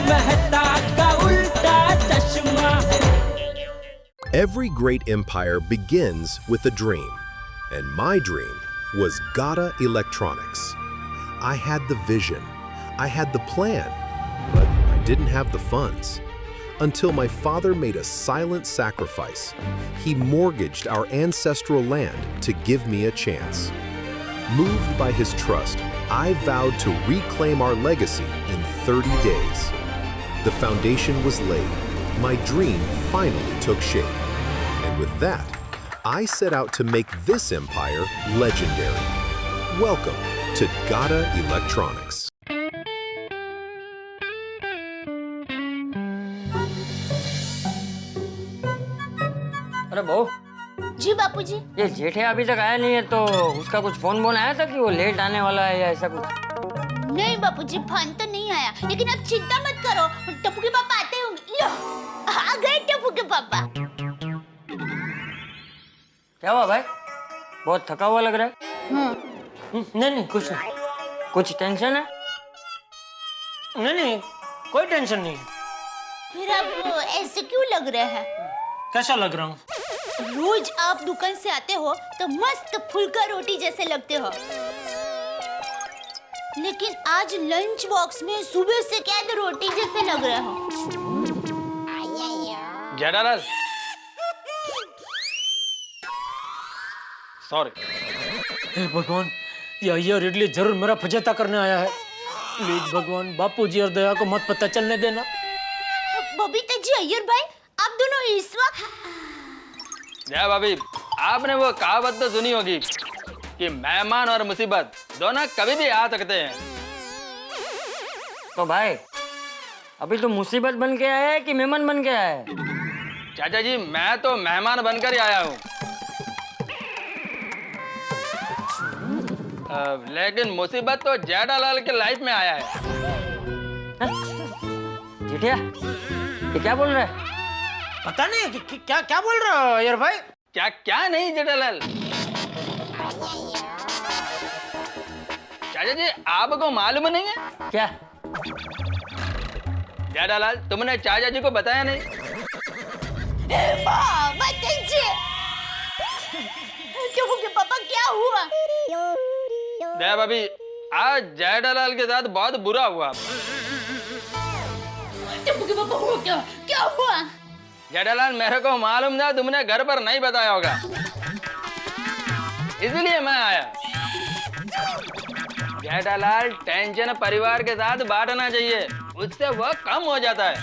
मेहता का उल्टा चश्मा। Every great empire begins with a dream, and my dream was Gata Electronics. I had the vision, I had the plan, but I didn't have the funds. Until my father made a silent sacrifice. He mortgaged our ancestral land to give me a chance. Moved by his trust, I vowed to reclaim our legacy in 30 days. The foundation was laid. My dream finally took shape. And with that, I set out to make this empire legendary. Welcome to Gata Electronics. अरे बहू। जी बापूजी। ये जेठे अभी तक आया नहीं है, तो उसका कुछ फोन बोन आया था कि वो लेट आने वाला है या ऐसा कुछ? नहीं बापूजी, फोन तो नहीं आया, लेकिन आप चिंता मत करो, टप्पू के पापा आते होंगे। लो, आ गए टप्पू के पापा। क्या हुआ भाई, बहुत थका हुआ लग रहा है? नहीं कुछ नहीं। कुछ टेंशन है? नहीं कोई टेंशन नहीं। फिर आप ऐसे क्यों लग रहे हैं? कैसा लग रहा हूँ? रोज आप दुकान से आते हो तो मस्त फुल्का रोटी जैसे लगते हो, लेकिन आज लंच बॉक्स में सुबह से क्या रोटी जैसे लग रहे हो। जेठालाल, सॉरी। हे भगवान, ये अय्यर इडली जरूर मेरा फजेता करने आया है। प्लीज भगवान, बापूजी और दया को मत पता चलने देना। बबीता जी, अय्यर भाई, आप दोनों इस वक्त? जय भाभी, आपने वो कहावत तो सुनी होगी कि मेहमान और मुसीबत दोनों कभी भी आ सकते हैं। तो भाई अभी तो मुसीबत बन के आया है कि मेहमान बन के आया है? चाचा जी, मैं तो मेहमान बनकर ही आया हूँ, लेकिन मुसीबत तो जेठालाल के लाइफ में आया है। जेठिया, ये क्या बोल रहा है? पता नहीं क्या बोल रहे हो अय्यर भाई? क्या नहीं जेठालाल। चाचा जी, आपको मालूम नहीं है क्या? जेठालाल, तुमने चाचा जी को बताया नहीं? के पापा, क्या हुआ? जय भाभी, आज जेठालाल के साथ बहुत बुरा हुआ। के पापा, हुआ क्या हुआ? जेठालाल, मेरे को मालूम था तुमने घर पर नहीं बताया होगा, इसलिए मैं आया। जेठालाल, टेंशन परिवार के साथ बांटना चाहिए, उससे वह कम हो जाता है।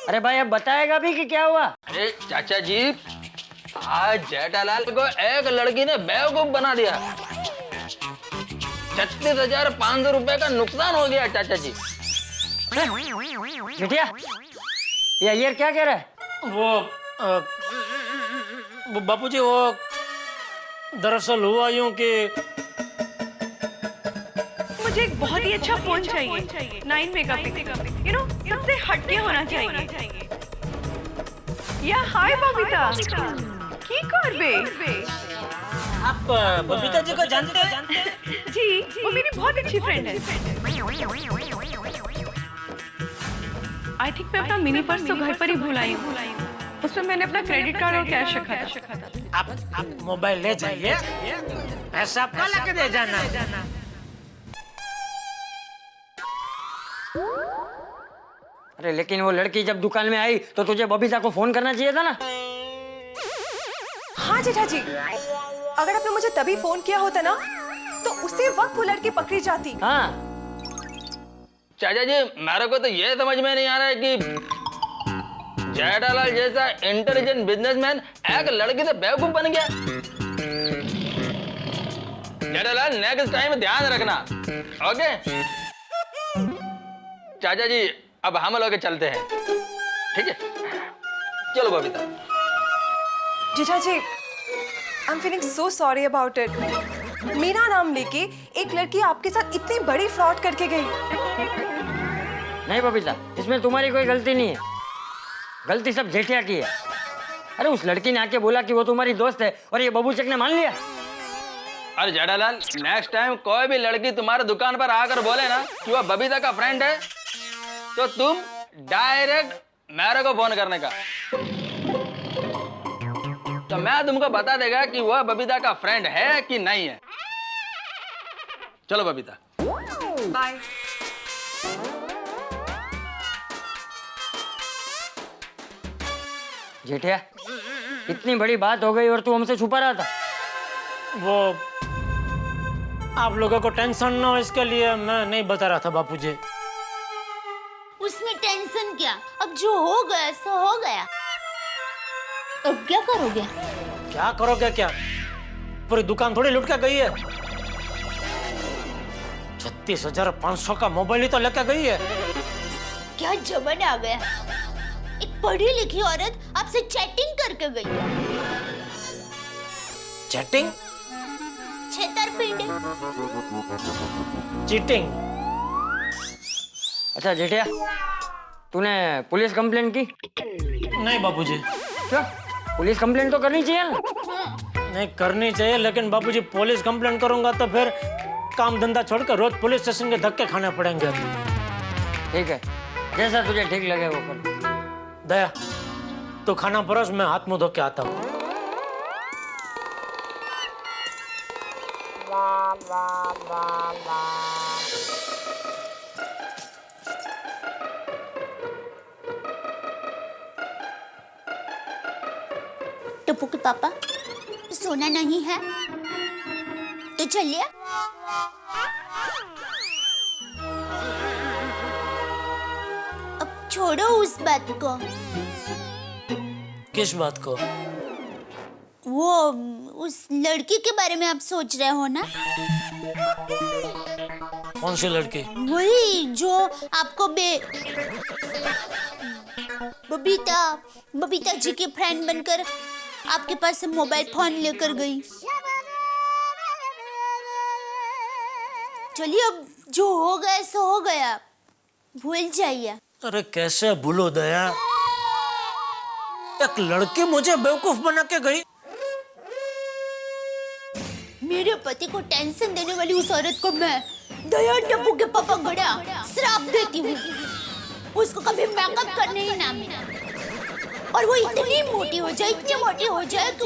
अरे भाई, अब बताएगा भी कि क्या हुआ? अरे चाचा जी, आज जेठालाल को एक लड़की ने बेवकूफ बना दिया। 36,500 रुपए का नुकसान हो गया चाचा जी। जेठिया, ये अय्यर क्या कह रहा है? वो बापूजी, वो दरअसल हुआ यूं कि मुझे एक बहुत ही अच्छा फोन चाहिए, 9 मेगापिक्सल, सबसे हटके होना चाहिए। या हाय बबीता, की करबे? आप बबीता जी को जानते हैं? जी, वो मेरी बहुत अच्छी फ्रेंड है। आई थिंक मैं अपना मिनी पर्स तो घर पर ही भूल आई हूँ। उसमें मैंने अपना क्रेडिट कार्ड और कैश रखा था। आप मोबाइल ले जाइए, पैसा आपको लेके दे जाना। अरे लेकिन वो लड़की जब दुकान में आई तो तुझे बबीता को फोन करना चाहिए था ना? हाँ जेठा जी, अगर आपने मुझे तभी फोन किया होता ना तो उसी वक्त वो लड़की पकड़ी जाती। हाँ चाचा जी, मेरे को तो ये समझ में नहीं आ रहा है कि जेठालाल जैसा इंटेलिजेंट बिजनेसमैन एक लड़की से बेवकूफ बन गया। जेठालाल, नेक्स्ट टाइम ध्यान रखना, ओके? चाचा जी, अब हम लोग चलते हैं, ठीक है? चलो Babita. Jetha ji, I am feeling so sorry about it. मेरा नाम लेके एक लड़की आपके साथ इतनी बड़ी फ्रॉड करके गई। नहीं बबीता, इसमें तुम्हारी कोई गलती नहीं है, गलती सब जेठिया की है। अरे उस लड़की ने आके बोला कि वो तुम्हारी दोस्त है और ये बबूचक ने मान लिया। अरे जेठालाल, नेक्स्ट टाइम कोई भी लड़की तुम्हारे दुकान पर आकर बोले ना कि वो बबीता का फ्रेंड है, तो तुम डायरेक्ट मेरे को फोन करने का। तो मैं तुमको बता देगा कि वह बबीता का फ्रेंड है कि नहीं है। चलो बबीता। बाय। जेठिया, इतनी बड़ी बात हो गई और तू हमसे छुपा रहा था। वो आप लोगों को टेंशन ना हो इसके लिए मैं नहीं बता रहा था बापूजी। उसमें टेंशन क्या, अब जो हो गया सो हो गया। अब क्या करोगे? क्या करोगे क्या? पूरी दुकान थोड़ी लुट के गई है। 36,500 का मोबाइल ही तो लेके गई है। क्या जमाना आ गया, एक पढ़ी लिखी औरत आपसे चैटिंग करके गई। चैटिंग? छेतरपिंडी। चीटिंग? अच्छा जेठिया, तूने पुलिस कंप्लेंट की? नहीं बापूजी। क्यों? पुलिस कंप्लेंट तो करनी चाहिए ना। नहीं करनी चाहिए, लेकिन बापूजी पुलिस कंप्लेंट करूंगा तो फिर काम धंधा छोड़कर रोज पुलिस स्टेशन के धक्के खाने पड़ेंगे। ठीक है, जैसा तुझे ठीक लगे वो कर। दया, तो खाना परोस, मैं हाथ मुंह धो के आता हूँ। टप्पू के पापा, सोना नहीं है तो चलिए। अब छोड़ो उस बात को। किस बात को? वो उस लड़की के बारे में आप सोच रहे हो ना? कौन सी लड़की? वही जो आपको बबीता जी की फ्रेंड बनकर आपके पास से मोबाइल फोन लेकर गई। चलिए, अब जो हो गया सो हो गया, भूल जाइए। अरे कैसे भूलो दया, एक लड़की मुझे बेवकूफ बना के गई। मेरे पति को टेंशन देने वाली उस औरत को मैं दया टप्पू के पापा गड़ा श्राप देती हूँ। उसको कभी मेकअप करने ही ना मिला, और वो इतनी मोटी हो जाए कि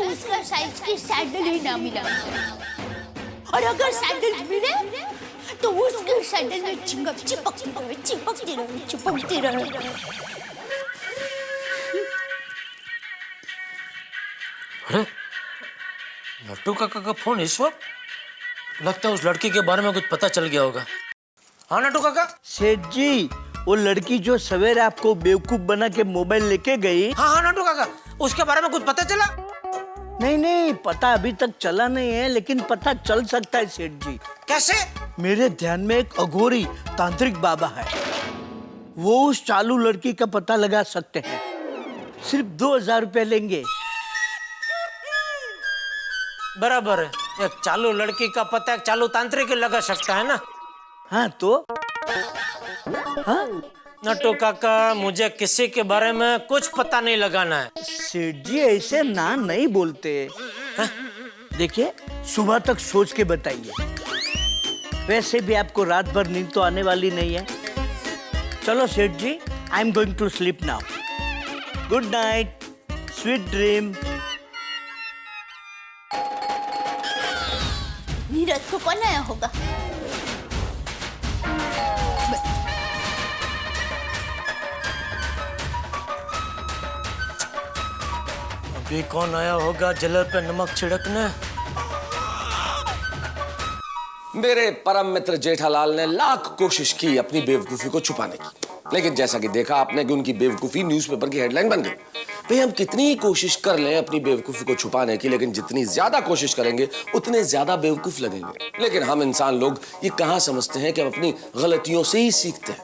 उसका साइज की सैंडल ही ना मिला। और अगर सैंडल मिले तो उसके सैंडल में चिंगम चिपकती रहे। अरे लट्टू काका का फोन इस वक्त? लगता है उस लड़की के बारे में कुछ पता चल गया होगा। हाँ लट्टू काका। सेठ जी, वो लड़की जो सवेरे आपको बेवकूफ बना के मोबाइल लेके गई। हाँ हाँ लट्टू काका, उसके बारे में कुछ पता चला? नहीं, पता अभी तक चला नहीं है, लेकिन पता चल सकता है सेठ जी। कैसे? मेरे ध्यान में एक अघोरी तांत्रिक बाबा है, वो उस चालू लड़की का पता लगा सकते हैं। सिर्फ 2,000 रुपए लेंगे। बराबर है, एक चालू लड़की का पता एक चालू तांत्रिक लगा सकता है ना। हाँ तो हाँ नट्टू काका, मुझे किसी के बारे में कुछ पता नहीं लगाना है। सेठ जी ऐसे ना नहीं बोलते। देखिए, सुबह तक सोच के बताइए। वैसे भी आपको रात भर नींद तो आने वाली नहीं है। चलो Seth ji, I am going to sleep now. Good night, sweet dream. Neeraj को कौन आया होगा? अभी कौन आया होगा जलर पे नमक छिड़कने? मेरे परम मित्र जेठालाल ने लाख कोशिश की अपनी बेवकूफी को छुपाने की, लेकिन जैसा कि देखा आपने कि उनकी बेवकूफी न्यूज़पेपर की हेडलाइन बन गई। भाई, हम कितनी ही कोशिश कर लें अपनी बेवकूफी को छुपाने की, लेकिन जितनी ज्यादा कोशिश करेंगे उतने ज्यादा बेवकूफ लगेंगे। लेकिन हम इंसान लोग ये कहाँ समझते हैं कि हम अपनी गलतियों से ही सीखते हैं।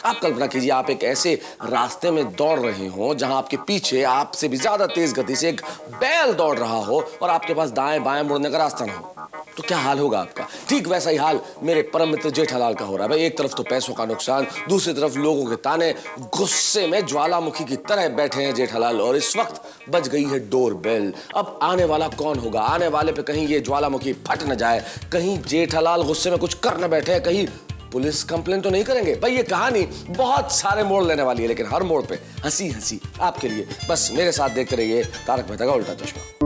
आप कल्पना कीजिए, आप एक ऐसे रास्ते में दौड़ रहे हो जहां आपके पीछे आपसे भी ज्यादा तेज गति से एक बैल दौड़ रहा हो और आपके पास दाएं बाएं मुड़ने का रास्ता ना हो, तो क्या हाल होगा आपका? ठीक वैसा ही हाल मेरे परम मित्र जेठालाल का हो रहा है। भाई, एक तरफ तो पैसों का नुकसान, दूसरी तरफ लोगों के ताने। गुस्से में ज्वालामुखी की तरह बैठे हैं जेठालाल, और इस वक्त बज गई है डोर बेल। अब आने वाला कौन होगा? आने वाले पे कहीं ये ज्वालामुखी फट न जाए, कहीं जेठालाल गुस्से में कुछ कर न बैठे, कहीं पुलिस कंप्लेन तो नहीं करेंगे भाई। ये कहानी बहुत सारे मोड़ लेने वाली है, लेकिन हर मोड़ पे हंसी हंसी आपके लिए। बस मेरे साथ देखते रहिए तारक मेहता का उल्टा चश्मा।